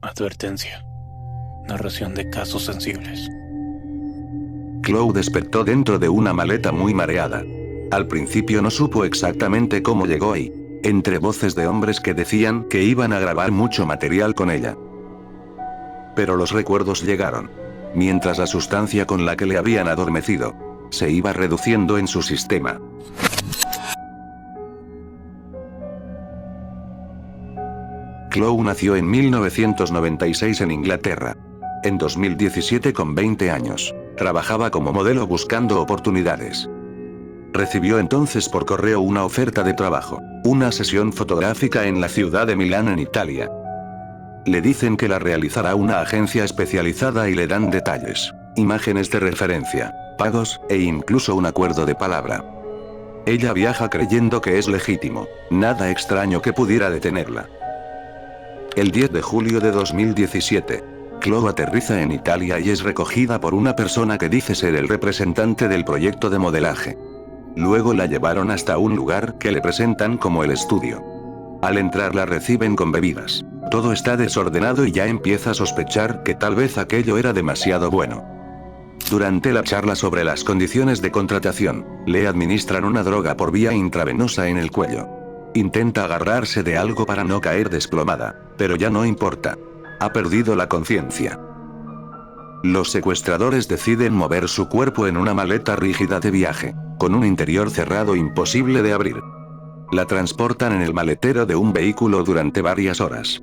Advertencia. Narración de casos sensibles. Chloe despertó dentro de una maleta muy mareada. Al principio no supo exactamente cómo llegó ahí, entre voces de hombres que decían que iban a grabar mucho material con ella. Pero los recuerdos llegaron. Mientras la sustancia con la que le habían adormecido se iba reduciendo en su sistema. Chloe nació en 1996 en Inglaterra. En 2017, con 20 años, trabajaba como modelo buscando oportunidades. Recibió entonces por correo una oferta de trabajo, una sesión fotográfica en la ciudad de Milán, en Italia. Le dicen que la realizará una agencia especializada y le dan detalles, imágenes de referencia, pagos, e incluso un acuerdo de palabra. Ella viaja creyendo que es legítimo, nada extraño que pudiera detenerla. El 10 de julio de 2017, Chloe aterriza en Italia y es recogida por una persona que dice ser el representante del proyecto de modelaje. Luego la llevaron hasta un lugar que le presentan como el estudio. Al entrar la reciben con bebidas. Todo está desordenado y ya empieza a sospechar que tal vez aquello era demasiado bueno. Durante la charla sobre las condiciones de contratación, le administran una droga por vía intravenosa en el cuello. Intenta agarrarse de algo para no caer desplomada, pero ya no importa. Ha perdido la conciencia. Los secuestradores deciden mover su cuerpo en una maleta rígida de viaje, con un interior cerrado imposible de abrir. La transportan en el maletero de un vehículo durante varias horas.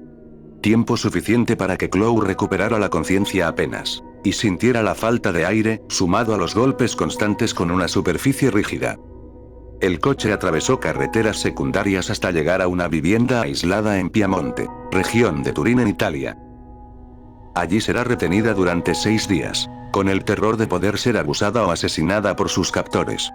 Tiempo suficiente para que Chloe recuperara la conciencia apenas, y sintiera la falta de aire, sumado a los golpes constantes con una superficie rígida. El coche atravesó carreteras secundarias hasta llegar a una vivienda aislada en Piamonte, región de Turín, en Italia. Allí será retenida durante 6 días, con el terror de poder ser abusada o asesinada por sus captores.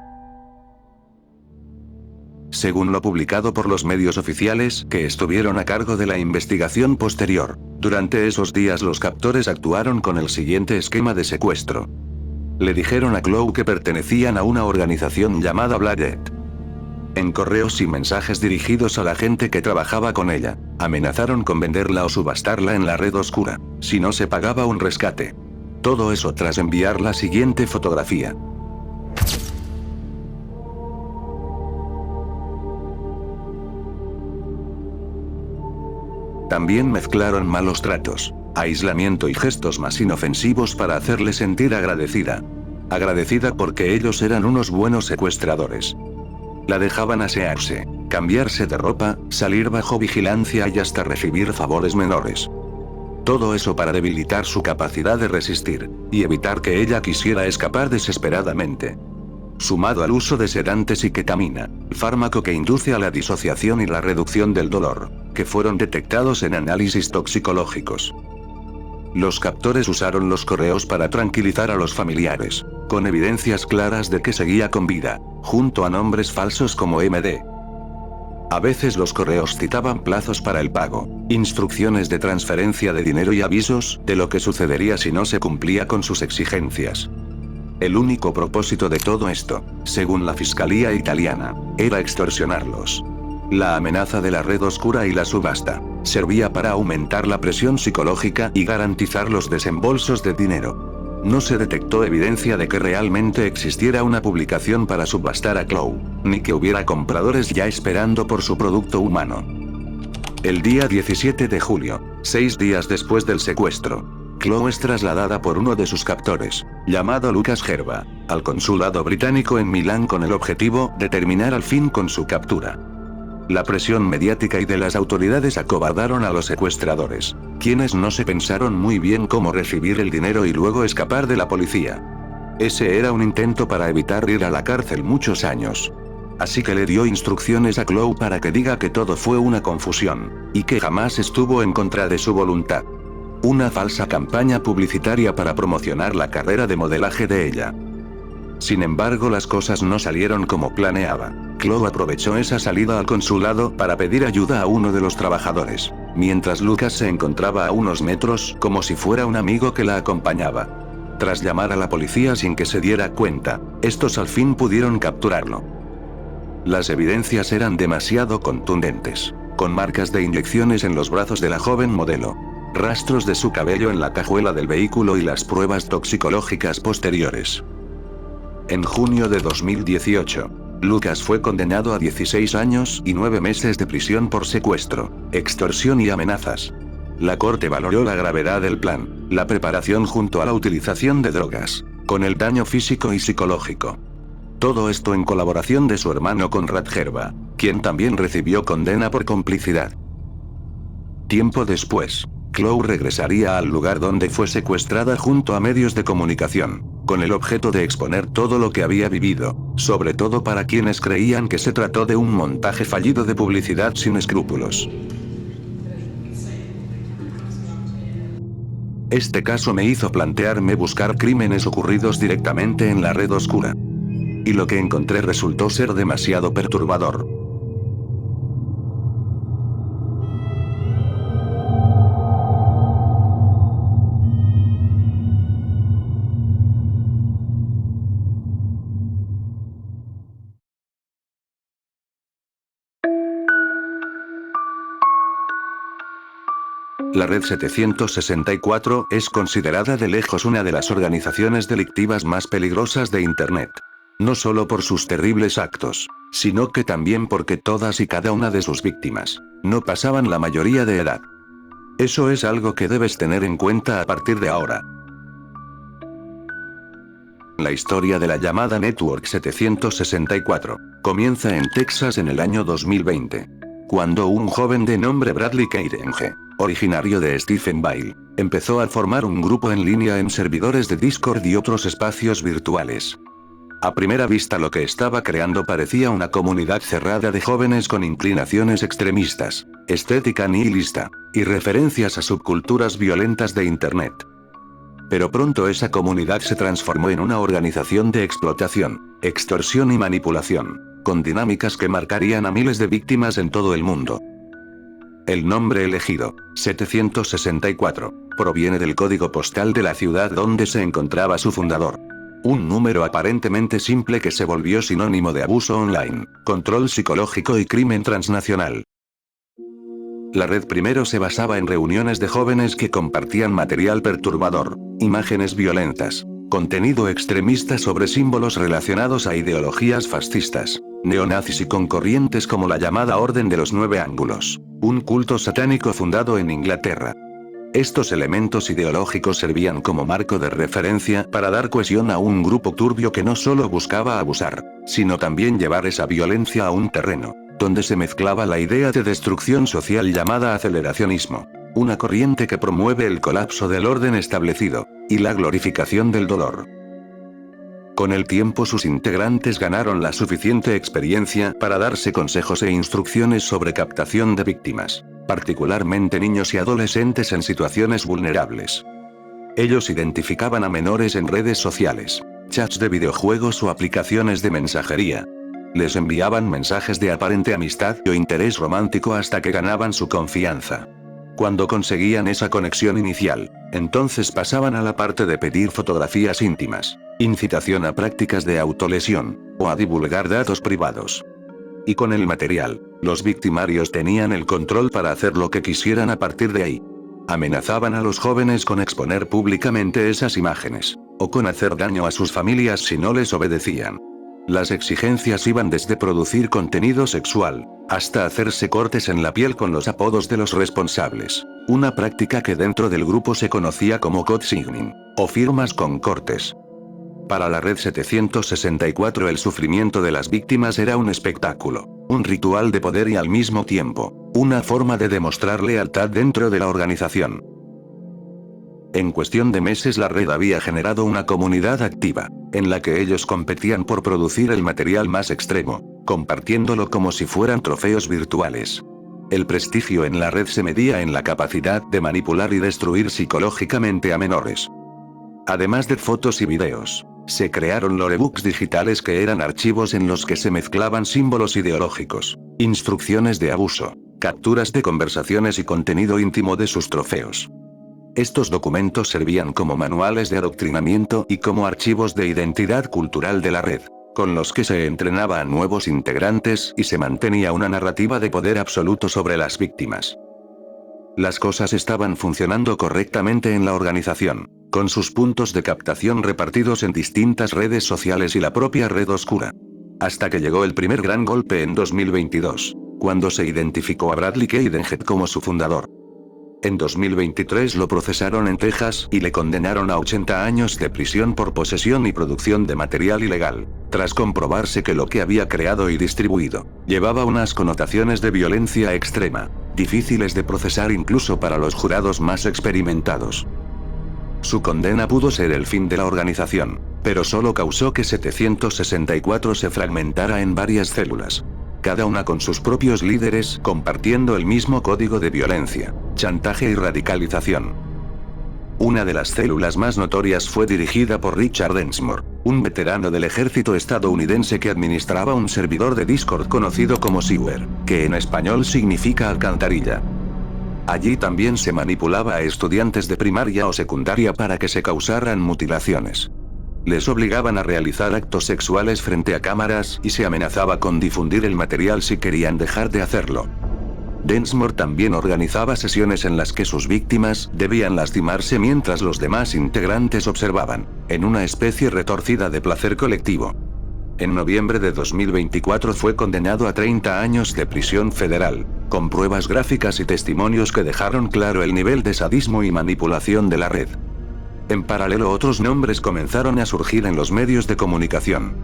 Según lo publicado por los medios oficiales que estuvieron a cargo de la investigación posterior, durante esos días los captores actuaron con el siguiente esquema de secuestro. Le dijeron a Chloe que pertenecían a una organización llamada Bladed. En correos y mensajes dirigidos a la gente que trabajaba con ella, amenazaron con venderla o subastarla en la red oscura, si no se pagaba un rescate. Todo eso tras enviar la siguiente fotografía. También mezclaron malos tratos, aislamiento y gestos más inofensivos para hacerle sentir agradecida. Agradecida porque ellos eran unos buenos secuestradores. La dejaban asearse, cambiarse de ropa, salir bajo vigilancia y hasta recibir favores menores. Todo eso para debilitar su capacidad de resistir, y evitar que ella quisiera escapar desesperadamente. Sumado al uso de sedantes y ketamina, fármaco que induce a la disociación y la reducción del dolor, que fueron detectados en análisis toxicológicos. Los captores usaron los correos para tranquilizar a los familiares, con evidencias claras de que seguía con vida, junto a nombres falsos como MD. A veces los correos citaban plazos para el pago, instrucciones de transferencia de dinero y avisos de lo que sucedería si no se cumplía con sus exigencias. El único propósito de todo esto, según la fiscalía italiana, era extorsionarlos. La amenaza de la red oscura y la subasta servía para aumentar la presión psicológica y garantizar los desembolsos de dinero. No se detectó evidencia de que realmente existiera una publicación para subastar a Chloe, ni que hubiera compradores ya esperando por su producto humano. El día 17 de julio, 6 días después del secuestro, Chloe es trasladada por uno de sus captores, llamado Lucas Gerba, al consulado británico en Milán con el objetivo de terminar al fin con su captura. La presión mediática y de las autoridades acobardaron a los secuestradores, quienes no se pensaron muy bien cómo recibir el dinero y luego escapar de la policía. Ese era un intento para evitar ir a la cárcel muchos años. Así que le dio instrucciones a Chloe para que diga que todo fue una confusión, y que jamás estuvo en contra de su voluntad. Una falsa campaña publicitaria para promocionar la carrera de modelaje de ella. Sin embargo, las cosas no salieron como planeaba. Chloe aprovechó esa salida al consulado para pedir ayuda a uno de los trabajadores, mientras Lucas se encontraba a unos metros como si fuera un amigo que la acompañaba. Tras llamar a la policía sin que se diera cuenta, estos al fin pudieron capturarlo. Las evidencias eran demasiado contundentes, con marcas de inyecciones en los brazos de la joven modelo. rastros de su cabello en la cajuela del vehículo y las pruebas toxicológicas posteriores. En junio de 2018, Lucas fue condenado a 16 años y 9 meses de prisión por secuestro, extorsión y amenazas. La corte valoró la gravedad del plan, la preparación junto a la utilización de drogas, con el daño físico y psicológico. Todo esto en colaboración de su hermano Conrad Gerba, quien también recibió condena por complicidad. Tiempo después, Chloe regresaría al lugar donde fue secuestrada junto a medios de comunicación, con el objeto de exponer todo lo que había vivido, sobre todo para quienes creían que se trató de un montaje fallido de publicidad sin escrúpulos. Este caso me hizo plantearme buscar crímenes ocurridos directamente en la red oscura. Y lo que encontré resultó ser demasiado perturbador. La Red 764 es considerada de lejos una de las organizaciones delictivas más peligrosas de Internet. No solo por sus terribles actos, sino que también porque todas y cada una de sus víctimas no pasaban la mayoría de edad. Eso es algo que debes tener en cuenta a partir de ahora. La historia de la llamada Network 764 comienza en Texas en el año 2020, cuando un joven de nombre Bradley Keirenge, originario de Stephenville, empezó a formar un grupo en línea en servidores de Discord y otros espacios virtuales. A primera vista lo que estaba creando parecía una comunidad cerrada de jóvenes con inclinaciones extremistas, estética nihilista, y referencias a subculturas violentas de Internet. Pero pronto esa comunidad se transformó en una organización de explotación, extorsión y manipulación, con dinámicas que marcarían a miles de víctimas en todo el mundo. El nombre elegido, 764, proviene del código postal de la ciudad donde se encontraba su fundador. Un número aparentemente simple que se volvió sinónimo de abuso online, control psicológico y crimen transnacional. La red primero se basaba en reuniones de jóvenes que compartían material perturbador, imágenes violentas, contenido extremista sobre símbolos relacionados a ideologías fascistas, neonazis y con corrientes como la llamada Orden de los Nueve Ángulos, un culto satánico fundado en Inglaterra. Estos elementos ideológicos servían como marco de referencia para dar cohesión a un grupo turbio que no solo buscaba abusar, sino también llevar esa violencia a un terreno donde se mezclaba la idea de destrucción social llamada aceleracionismo, una corriente que promueve el colapso del orden establecido, y la glorificación del dolor. Con el tiempo sus integrantes ganaron la suficiente experiencia para darse consejos e instrucciones sobre captación de víctimas, particularmente niños y adolescentes en situaciones vulnerables. Ellos identificaban a menores en redes sociales, chats de videojuegos o aplicaciones de mensajería. Les enviaban mensajes de aparente amistad o interés romántico hasta que ganaban su confianza. Cuando conseguían esa conexión inicial, entonces pasaban a la parte de pedir fotografías íntimas, incitación a prácticas de autolesión, o a divulgar datos privados. Y con el material, los victimarios tenían el control para hacer lo que quisieran a partir de ahí. Amenazaban a los jóvenes con exponer públicamente esas imágenes, o con hacer daño a sus familias si no les obedecían. Las exigencias iban desde producir contenido sexual, hasta hacerse cortes en la piel con los apodos de los responsables, una práctica que dentro del grupo se conocía como code signing, o firmas con cortes. Para la Red 764 el sufrimiento de las víctimas era un espectáculo, un ritual de poder y al mismo tiempo, una forma de demostrar lealtad dentro de la organización. En cuestión de meses la red había generado una comunidad activa, en la que ellos competían por producir el material más extremo, compartiéndolo como si fueran trofeos virtuales. El prestigio en la red se medía en la capacidad de manipular y destruir psicológicamente a menores. Además de fotos y videos, se crearon lorebooks digitales que eran archivos en los que se mezclaban símbolos ideológicos, instrucciones de abuso, capturas de conversaciones y contenido íntimo de sus trofeos. Estos documentos servían como manuales de adoctrinamiento y como archivos de identidad cultural de la red, con los que se entrenaba a nuevos integrantes y se mantenía una narrativa de poder absoluto sobre las víctimas. Las cosas estaban funcionando correctamente en la organización, con sus puntos de captación repartidos en distintas redes sociales y la propia red oscura. Hasta que llegó el primer gran golpe en 2022, cuando se identificó a Bradley Keidenhead como su fundador. En 2023 lo procesaron en Texas y le condenaron a 80 años de prisión por posesión y producción de material ilegal, tras comprobarse que lo que había creado y distribuido llevaba unas connotaciones de violencia extrema, difíciles de procesar incluso para los jurados más experimentados. Su condena pudo ser el fin de la organización, pero solo causó que 764 se fragmentara en varias células, cada una con sus propios líderes compartiendo el mismo código de violencia, chantaje y radicalización. Una de las células más notorias fue dirigida por Richard Densmore, un veterano del ejército estadounidense que administraba un servidor de Discord conocido como Sewer, que en español significa alcantarilla. Allí también se manipulaba a estudiantes de primaria o secundaria para que se causaran mutilaciones. Les obligaban a realizar actos sexuales frente a cámaras y se amenazaba con difundir el material si querían dejar de hacerlo. Densmore también organizaba sesiones en las que sus víctimas debían lastimarse mientras los demás integrantes observaban, en una especie retorcida de placer colectivo. En noviembre de 2024 fue condenado a 30 años de prisión federal, con pruebas gráficas y testimonios que dejaron claro el nivel de sadismo y manipulación de la red. En paralelo, otros nombres comenzaron a surgir en los medios de comunicación.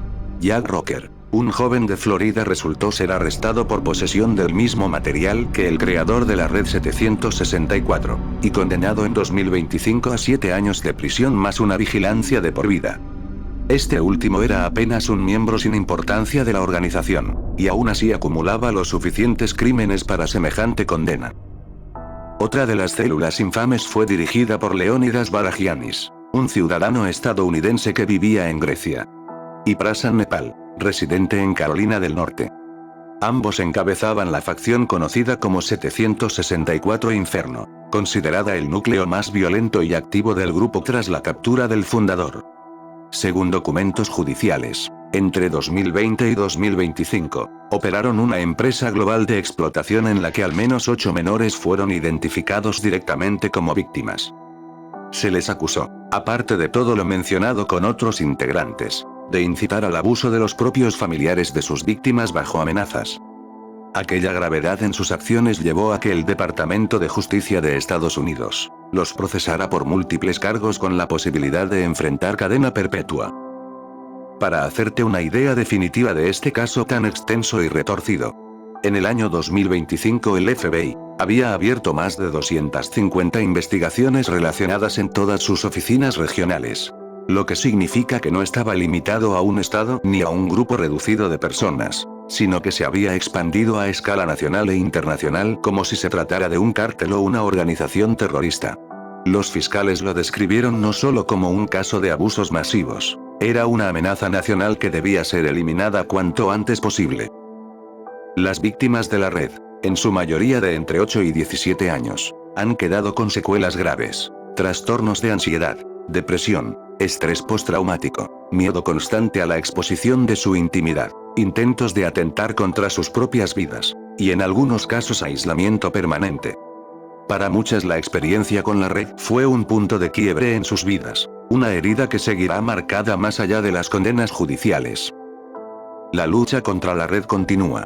Jack Rocker, un joven de Florida, resultó ser arrestado por posesión del mismo material que el creador de la red 764, y condenado en 2025 a 7 años de prisión más una vigilancia de por vida. Este último era apenas un miembro sin importancia de la organización, y aún así acumulaba los suficientes crímenes para semejante condena. Otra de las células infames fue dirigida por Leonidas Baragianis, un ciudadano estadounidense que vivía en Grecia, y Prasan Nepal, residente en Carolina del Norte. Ambos encabezaban la facción conocida como 764 Inferno, considerada el núcleo más violento y activo del grupo tras la captura del fundador. Según documentos judiciales, entre 2020 y 2025, operaron una empresa global de explotación en la que al menos 8 menores fueron identificados directamente como víctimas. Se les acusó, aparte de todo lo mencionado con otros integrantes, de incitar al abuso de los propios familiares de sus víctimas bajo amenazas. Aquella gravedad en sus acciones llevó a que el Departamento de Justicia de Estados Unidos los procesara por múltiples cargos con la posibilidad de enfrentar cadena perpetua. Para hacerte una idea definitiva de este caso tan extenso y retorcido, en el año 2025 el FBI había abierto más de 250 investigaciones relacionadas en todas sus oficinas regionales. Lo que significa que no estaba limitado a un estado ni a un grupo reducido de personas, sino que se había expandido a escala nacional e internacional como si se tratara de un cártel o una organización terrorista. Los fiscales lo describieron no solo como un caso de abusos masivos, era una amenaza nacional que debía ser eliminada cuanto antes posible. Las víctimas de la red, en su mayoría de entre 8 y 17 años, han quedado con secuelas graves, trastornos de ansiedad, depresión, estrés postraumático, miedo constante a la exposición de su intimidad, intentos de atentar contra sus propias vidas, y en algunos casos aislamiento permanente. Para muchas la experiencia con la red fue un punto de quiebre en sus vidas, una herida que seguirá marcada más allá de las condenas judiciales. La lucha contra la red continúa.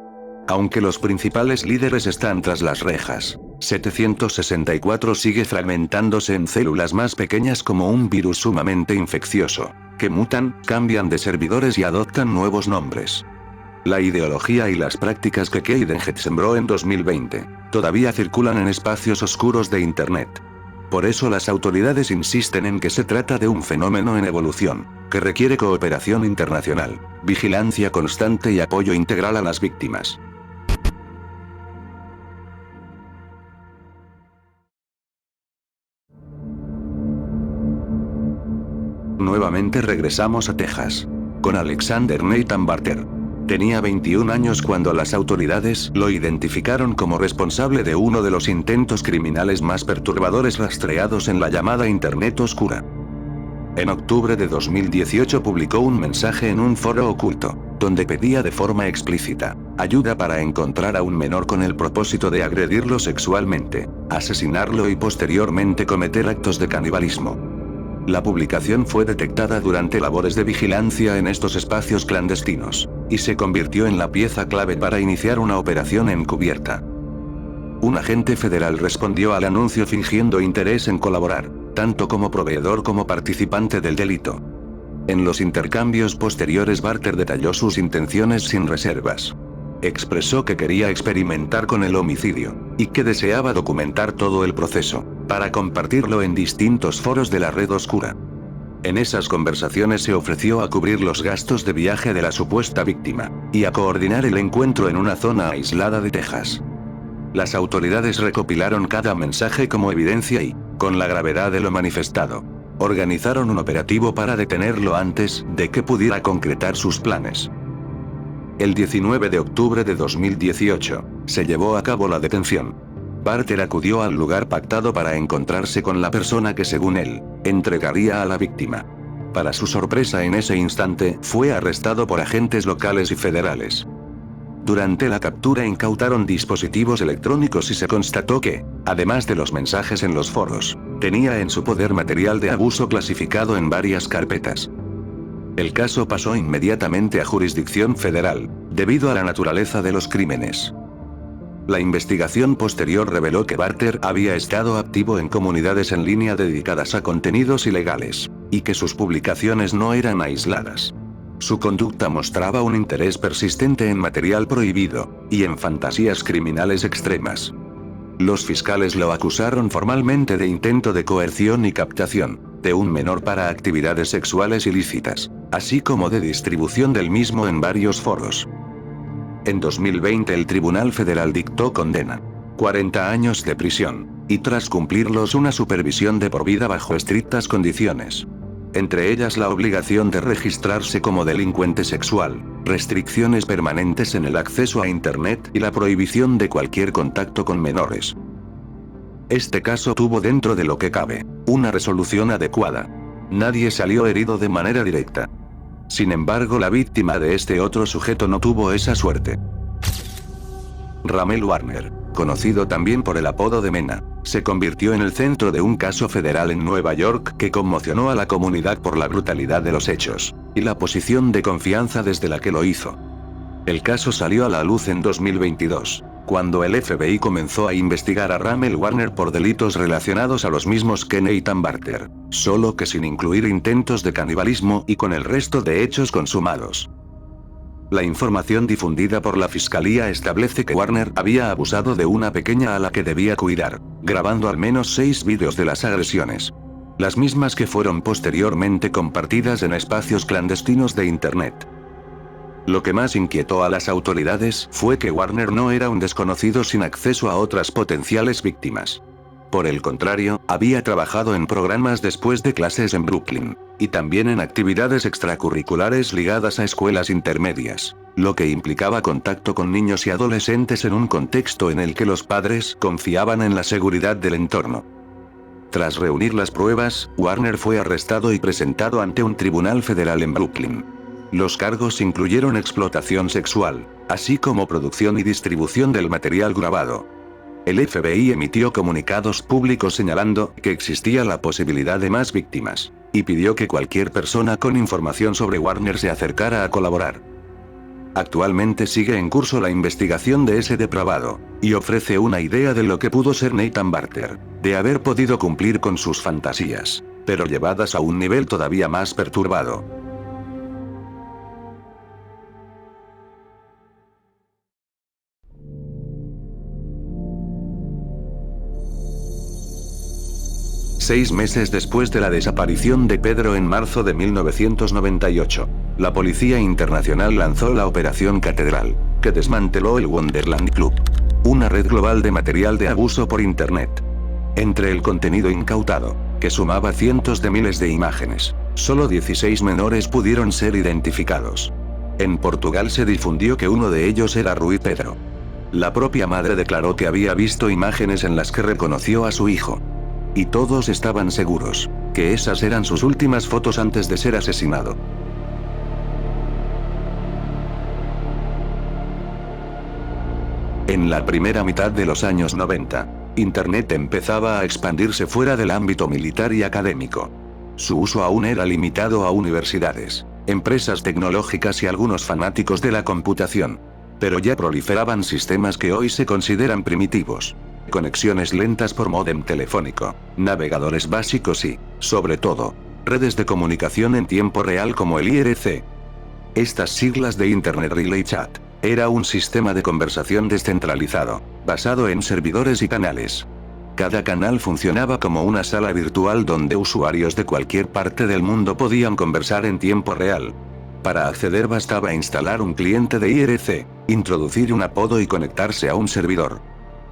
Aunque los principales líderes están tras las rejas, 764 sigue fragmentándose en células más pequeñas como un virus sumamente infeccioso, que mutan, cambian de servidores y adoptan nuevos nombres. La ideología y las prácticas que Keidenhead sembró en 2020, todavía circulan en espacios oscuros de Internet. Por eso las autoridades insisten en que se trata de un fenómeno en evolución, que requiere cooperación internacional, vigilancia constante y apoyo integral a las víctimas. Nuevamente regresamos a Texas. Con Alexander Nathan Barter. Tenía 21 años cuando las autoridades lo identificaron como responsable de uno de los intentos criminales más perturbadores rastreados en la llamada Internet oscura. En octubre de 2018 publicó un mensaje en un foro oculto, donde pedía de forma explícita ayuda para encontrar a un menor con el propósito de agredirlo sexualmente, asesinarlo y posteriormente cometer actos de canibalismo. La publicación fue detectada durante labores de vigilancia en estos espacios clandestinos, y se convirtió en la pieza clave para iniciar una operación encubierta. Un agente federal respondió al anuncio fingiendo interés en colaborar, tanto como proveedor como participante del delito. En los intercambios posteriores Barter detalló sus intenciones sin reservas. Expresó que quería experimentar con el homicidio, y que deseaba documentar todo el proceso, para compartirlo en distintos foros de la red oscura. En esas conversaciones se ofreció a cubrir los gastos de viaje de la supuesta víctima, y a coordinar el encuentro en una zona aislada de Texas. Las autoridades recopilaron cada mensaje como evidencia y, con la gravedad de lo manifestado, organizaron un operativo para detenerlo antes de que pudiera concretar sus planes. El 19 de octubre de 2018, se llevó a cabo la detención. Barter acudió al lugar pactado para encontrarse con la persona que según él, entregaría a la víctima. Para su sorpresa en ese instante, fue arrestado por agentes locales y federales. Durante la captura incautaron dispositivos electrónicos y se constató que, además de los mensajes en los foros, tenía en su poder material de abuso clasificado en varias carpetas. El caso pasó inmediatamente a jurisdicción federal, debido a la naturaleza de los crímenes. La investigación posterior reveló que Barter había estado activo en comunidades en línea dedicadas a contenidos ilegales, y que sus publicaciones no eran aisladas. Su conducta mostraba un interés persistente en material prohibido, y en fantasías criminales extremas. Los fiscales lo acusaron formalmente de intento de coerción y captación de un menor para actividades sexuales ilícitas, así como de distribución del mismo en varios foros. En 2020 el Tribunal Federal dictó condena. 40 años de prisión, y tras cumplirlos una supervisión de por vida bajo estrictas condiciones. Entre ellas la obligación de registrarse como delincuente sexual, restricciones permanentes en el acceso a Internet y la prohibición de cualquier contacto con menores. Este caso tuvo dentro de lo que cabe, una resolución adecuada. Nadie salió herido de manera directa. Sin embargo, la víctima de este otro sujeto no tuvo esa suerte. Ramel Warner, conocido también por el apodo de Mena, se convirtió en el centro de un caso federal en Nueva York que conmocionó a la comunidad por la brutalidad de los hechos, y la posición de confianza desde la que lo hizo. El caso salió a la luz en 2022, cuando el FBI comenzó a investigar a Ramel Warner por delitos relacionados a los mismos que Nathan Barter, solo que sin incluir intentos de canibalismo y con el resto de hechos consumados. La información difundida por la fiscalía establece que Warner había abusado de una pequeña a la que debía cuidar, grabando al menos 6 vídeos de las agresiones. Las mismas que fueron posteriormente compartidas en espacios clandestinos de Internet. Lo que más inquietó a las autoridades fue que Warner no era un desconocido sin acceso a otras potenciales víctimas. Por el contrario, había trabajado en programas después de clases en Brooklyn, y también en actividades extracurriculares ligadas a escuelas intermedias, lo que implicaba contacto con niños y adolescentes en un contexto en el que los padres confiaban en la seguridad del entorno. Tras reunir las pruebas, Warner fue arrestado y presentado ante un tribunal federal en Brooklyn. Los cargos incluyeron explotación sexual, así como producción y distribución del material grabado. El FBI emitió comunicados públicos señalando que existía la posibilidad de más víctimas, y pidió que cualquier persona con información sobre Warner se acercara a colaborar. Actualmente sigue en curso la investigación de ese depravado, y ofrece una idea de lo que pudo ser Nathan Barter, de haber podido cumplir con sus fantasías, pero llevadas a un nivel todavía más perturbado. Seis meses después de la desaparición de Pedro en marzo de 1998, la Policía Internacional lanzó la Operación Catedral, que desmanteló el Wonderland Club, una red global de material de abuso por Internet. Entre el contenido incautado, que sumaba cientos de miles de imágenes, solo 16 menores pudieron ser identificados. En Portugal se difundió que uno de ellos era Rui Pedro. La propia madre declaró que había visto imágenes en las que reconoció a su hijo. Y todos estaban seguros que esas eran sus últimas fotos antes de ser asesinado. En la primera mitad de los años 90, Internet empezaba a expandirse fuera del ámbito militar y académico. Su uso aún era limitado a universidades, empresas tecnológicas y algunos fanáticos de la computación. Pero ya proliferaban sistemas que hoy se consideran primitivos. Conexiones lentas por módem telefónico, navegadores básicos y, sobre todo, redes de comunicación en tiempo real como el IRC. Estas siglas de Internet Relay Chat, era un sistema de conversación descentralizado, basado en servidores y canales. Cada canal funcionaba como una sala virtual donde usuarios de cualquier parte del mundo podían conversar en tiempo real. Para acceder bastaba instalar un cliente de IRC, introducir un apodo y conectarse a un servidor.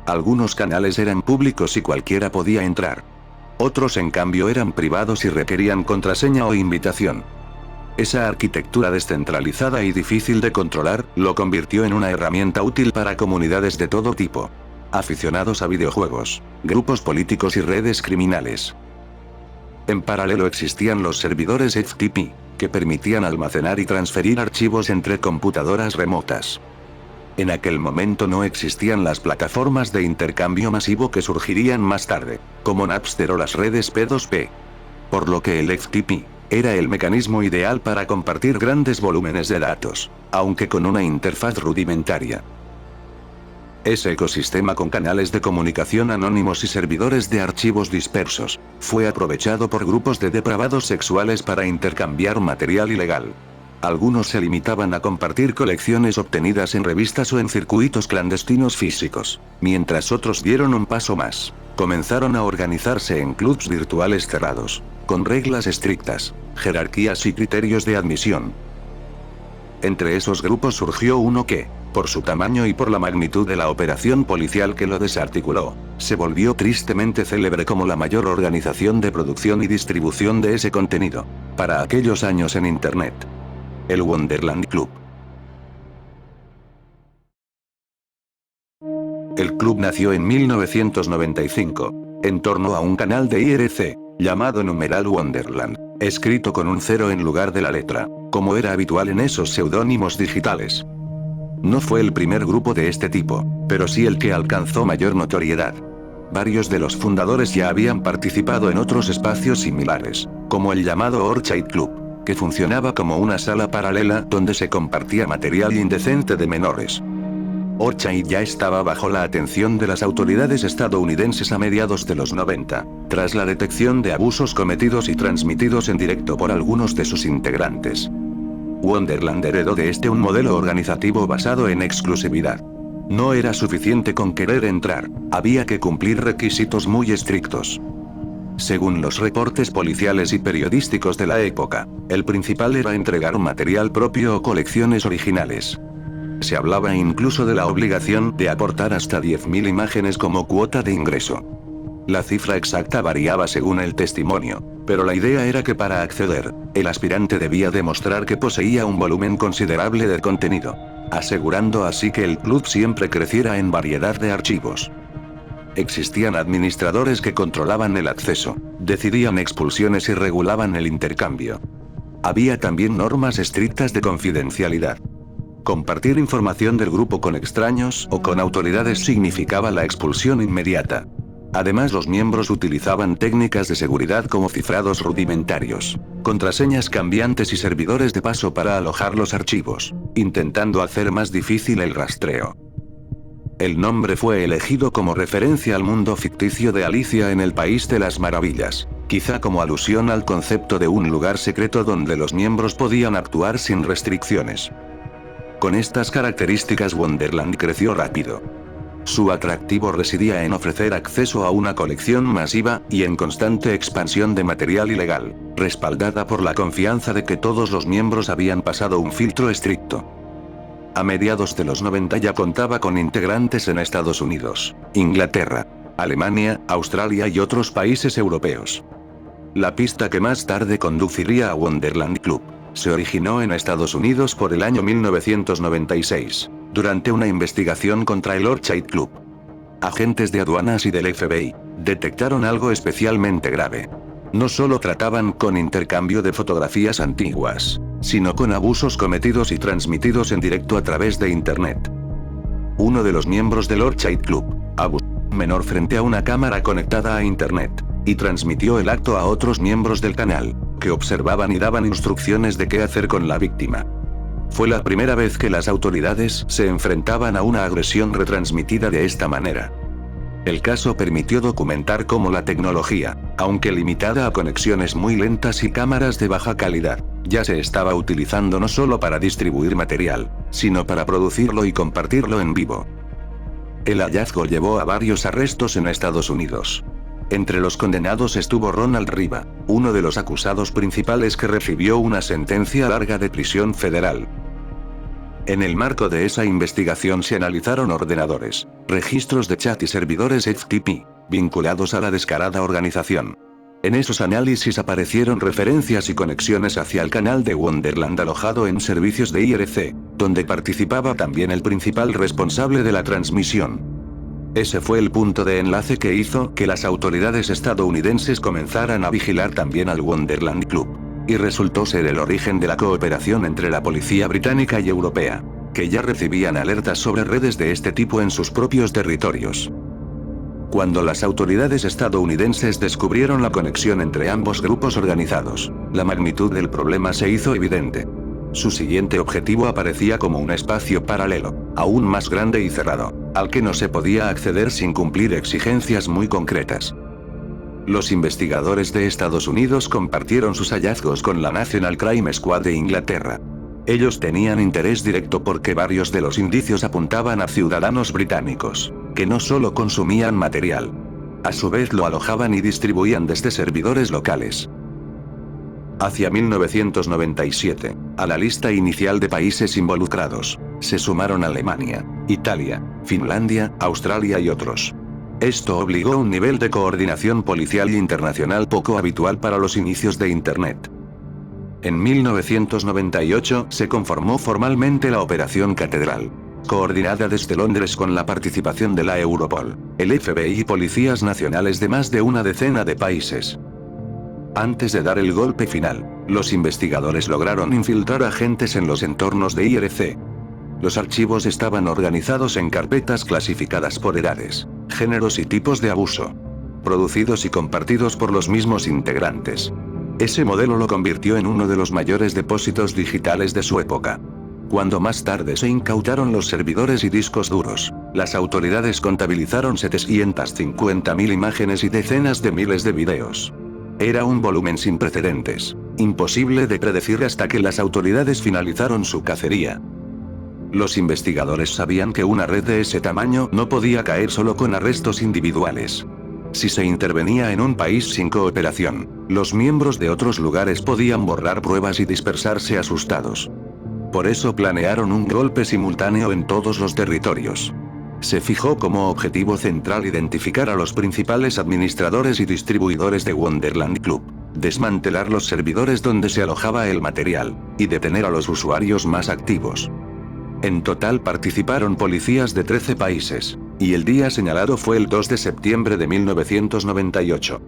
Algunos canales eran públicos y cualquiera podía entrar. Otros en cambio eran privados y requerían contraseña o invitación. Esa arquitectura descentralizada y difícil de controlar, lo convirtió en una herramienta útil para comunidades de todo tipo. Aficionados a videojuegos, grupos políticos y redes criminales. En paralelo existían los servidores FTP, que permitían almacenar y transferir archivos entre computadoras remotas. En aquel momento no existían las plataformas de intercambio masivo que surgirían más tarde, como Napster o las redes P2P. Por lo que el FTP era el mecanismo ideal para compartir grandes volúmenes de datos, aunque con una interfaz rudimentaria. Ese ecosistema con canales de comunicación anónimos y servidores de archivos dispersos, fue aprovechado por grupos de depravados sexuales para intercambiar material ilegal. Algunos se limitaban a compartir colecciones obtenidas en revistas o en circuitos clandestinos físicos, mientras otros dieron un paso más. Comenzaron a organizarse en clubs virtuales cerrados, con reglas estrictas, jerarquías y criterios de admisión. Entre esos grupos surgió uno que, por su tamaño y por la magnitud de la operación policial que lo desarticuló, se volvió tristemente célebre como la mayor organización de producción y distribución de ese contenido, para aquellos años en Internet. El Wonderland Club. El club nació en 1995, en torno a un canal de IRC, llamado numeral Wonderland, escrito con un 0 en lugar de la letra, como era habitual en esos seudónimos digitales. No fue el primer grupo de este tipo, pero sí el que alcanzó mayor notoriedad. Varios de los fundadores ya habían participado en otros espacios similares, como el llamado Orchid Club, que funcionaba como una sala paralela donde se compartía material indecente de menores. Orchid ya estaba bajo la atención de las autoridades estadounidenses a mediados de los 90, tras la detección de abusos cometidos y transmitidos en directo por algunos de sus integrantes. Wonderland heredó de este un modelo organizativo basado en exclusividad. No era suficiente con querer entrar, había que cumplir requisitos muy estrictos. Según los reportes policiales y periodísticos de la época, el principal era entregar material propio o colecciones originales. Se hablaba incluso de la obligación de aportar hasta 10.000 imágenes como cuota de ingreso. La cifra exacta variaba según el testimonio, pero la idea era que para acceder, el aspirante debía demostrar que poseía un volumen considerable de contenido, asegurando así que el club siempre creciera en variedad de archivos. Existían administradores que controlaban el acceso, decidían expulsiones y regulaban el intercambio. Había también normas estrictas de confidencialidad. Compartir información del grupo con extraños o con autoridades significaba la expulsión inmediata. Además, los miembros utilizaban técnicas de seguridad como cifrados rudimentarios, contraseñas cambiantes y servidores de paso para alojar los archivos, intentando hacer más difícil el rastreo. El nombre fue elegido como referencia al mundo ficticio de Alicia en el País de las Maravillas, quizá como alusión al concepto de un lugar secreto donde los miembros podían actuar sin restricciones. Con estas características, Wonderland creció rápido. Su atractivo residía en ofrecer acceso a una colección masiva y en constante expansión de material ilegal, respaldada por la confianza de que todos los miembros habían pasado un filtro estricto. A mediados de los 90 ya contaba con integrantes en Estados Unidos, Inglaterra, Alemania, Australia y otros países europeos. La pista que más tarde conduciría a Wonderland Club se originó en Estados Unidos por el año 1996, durante una investigación contra el Orchid Club. Agentes de aduanas y del FBI detectaron algo especialmente grave. No solo trataban con intercambio de fotografías antiguas, sino con abusos cometidos y transmitidos en directo a través de Internet. Uno de los miembros del Orchid Club abusó de un menor frente a una cámara conectada a Internet, y transmitió el acto a otros miembros del canal, que observaban y daban instrucciones de qué hacer con la víctima. Fue la primera vez que las autoridades se enfrentaban a una agresión retransmitida de esta manera. El caso permitió documentar cómo la tecnología, aunque limitada a conexiones muy lentas y cámaras de baja calidad, ya se estaba utilizando no solo para distribuir material, sino para producirlo y compartirlo en vivo. El hallazgo llevó a varios arrestos en Estados Unidos. Entre los condenados estuvo Ronald Riva, uno de los acusados principales que recibió una sentencia larga de prisión federal. En el marco de esa investigación se analizaron ordenadores, registros de chat y servidores FTP, vinculados a la descarada organización. En esos análisis aparecieron referencias y conexiones hacia el canal de Wonderland alojado en servicios de IRC, donde participaba también el principal responsable de la transmisión. Ese fue el punto de enlace que hizo que las autoridades estadounidenses comenzaran a vigilar también al Wonderland Club. Y resultó ser el origen de la cooperación entre la policía británica y europea, que ya recibían alertas sobre redes de este tipo en sus propios territorios. Cuando las autoridades estadounidenses descubrieron la conexión entre ambos grupos organizados, la magnitud del problema se hizo evidente. Su siguiente objetivo aparecía como un espacio paralelo, aún más grande y cerrado, al que no se podía acceder sin cumplir exigencias muy concretas. Los investigadores de Estados Unidos compartieron sus hallazgos con la National Crime Squad de Inglaterra. Ellos tenían interés directo porque varios de los indicios apuntaban a ciudadanos británicos, que no solo consumían material. A su vez lo alojaban y distribuían desde servidores locales. Hacia 1997, a la lista inicial de países involucrados, se sumaron Alemania, Italia, Finlandia, Australia y otros. Esto obligó a un nivel de coordinación policial internacional poco habitual para los inicios de Internet. En 1998 se conformó formalmente la Operación Catedral, coordinada desde Londres con la participación de la Europol, el FBI y policías nacionales de más de una decena de países. Antes de dar el golpe final, los investigadores lograron infiltrar agentes en los entornos de IRC. Los archivos estaban organizados en carpetas clasificadas por edades, géneros y tipos de abuso, producidos y compartidos por los mismos integrantes. Ese modelo lo convirtió en uno de los mayores depósitos digitales de su época. Cuando más tarde se incautaron los servidores y discos duros, las autoridades contabilizaron 750.000 imágenes y decenas de miles de videos. Era un volumen sin precedentes, imposible de predecir hasta que las autoridades finalizaron su cacería. Los investigadores sabían que una red de ese tamaño no podía caer solo con arrestos individuales. Si se intervenía en un país sin cooperación, los miembros de otros lugares podían borrar pruebas y dispersarse asustados. Por eso planearon un golpe simultáneo en todos los territorios. Se fijó como objetivo central identificar a los principales administradores y distribuidores de Wonderland Club, desmantelar los servidores donde se alojaba el material, y detener a los usuarios más activos. En total participaron policías de 13 países, y el día señalado fue el 2 de septiembre de 1998.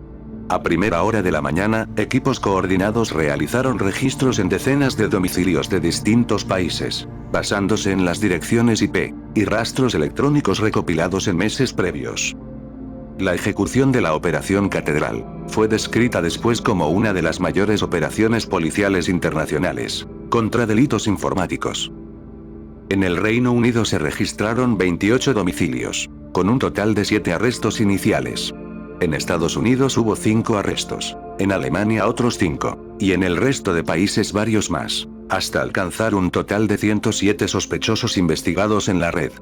A primera hora de la mañana, equipos coordinados realizaron registros en decenas de domicilios de distintos países, basándose en las direcciones IP y rastros electrónicos recopilados en meses previos. La ejecución de la Operación Catedral fue descrita después como una de las mayores operaciones policiales internacionales contra delitos informáticos. En el Reino Unido se registraron 28 domicilios, con un total de 7 arrestos iniciales. En Estados Unidos hubo 5 arrestos, en Alemania otros 5, y en el resto de países varios más, hasta alcanzar un total de 107 sospechosos investigados en la red.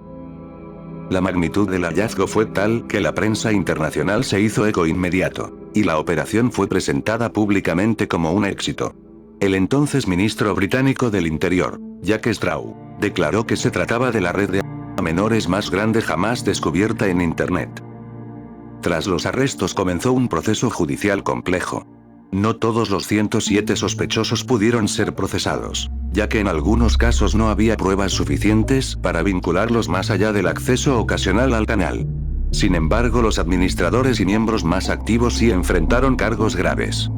La magnitud del hallazgo fue tal que la prensa internacional se hizo eco inmediato, y la operación fue presentada públicamente como un éxito. El entonces ministro británico del Interior, Jack Straw, declaró que se trataba de la red de a menores más grande jamás descubierta en Internet. Tras los arrestos comenzó un proceso judicial complejo. No todos los 107 sospechosos pudieron ser procesados, ya que en algunos casos no había pruebas suficientes para vincularlos más allá del acceso ocasional al canal. Sin embargo, los administradores y miembros más activos sí enfrentaron cargos graves.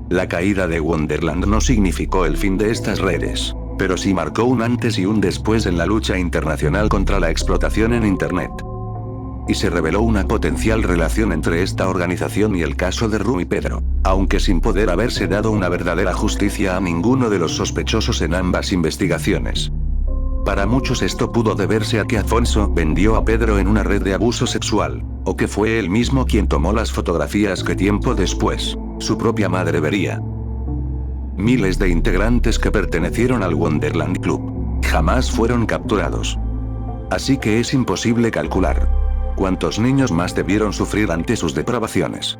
La caída de Wonderland no significó el fin de estas redes, pero sí marcó un antes y un después en la lucha internacional contra la explotación en Internet. Y se reveló una potencial relación entre esta organización y el caso de Ru y Pedro, aunque sin poder haberse dado una verdadera justicia a ninguno de los sospechosos en ambas investigaciones. Para muchos esto pudo deberse a que Afonso vendió a Pedro en una red de abuso sexual, o que fue él mismo quien tomó las fotografías que tiempo después, su propia madre vería. Miles de integrantes que pertenecieron al Wonderland Club jamás fueron capturados. Así que es imposible calcular cuántos niños más debieron sufrir ante sus depravaciones.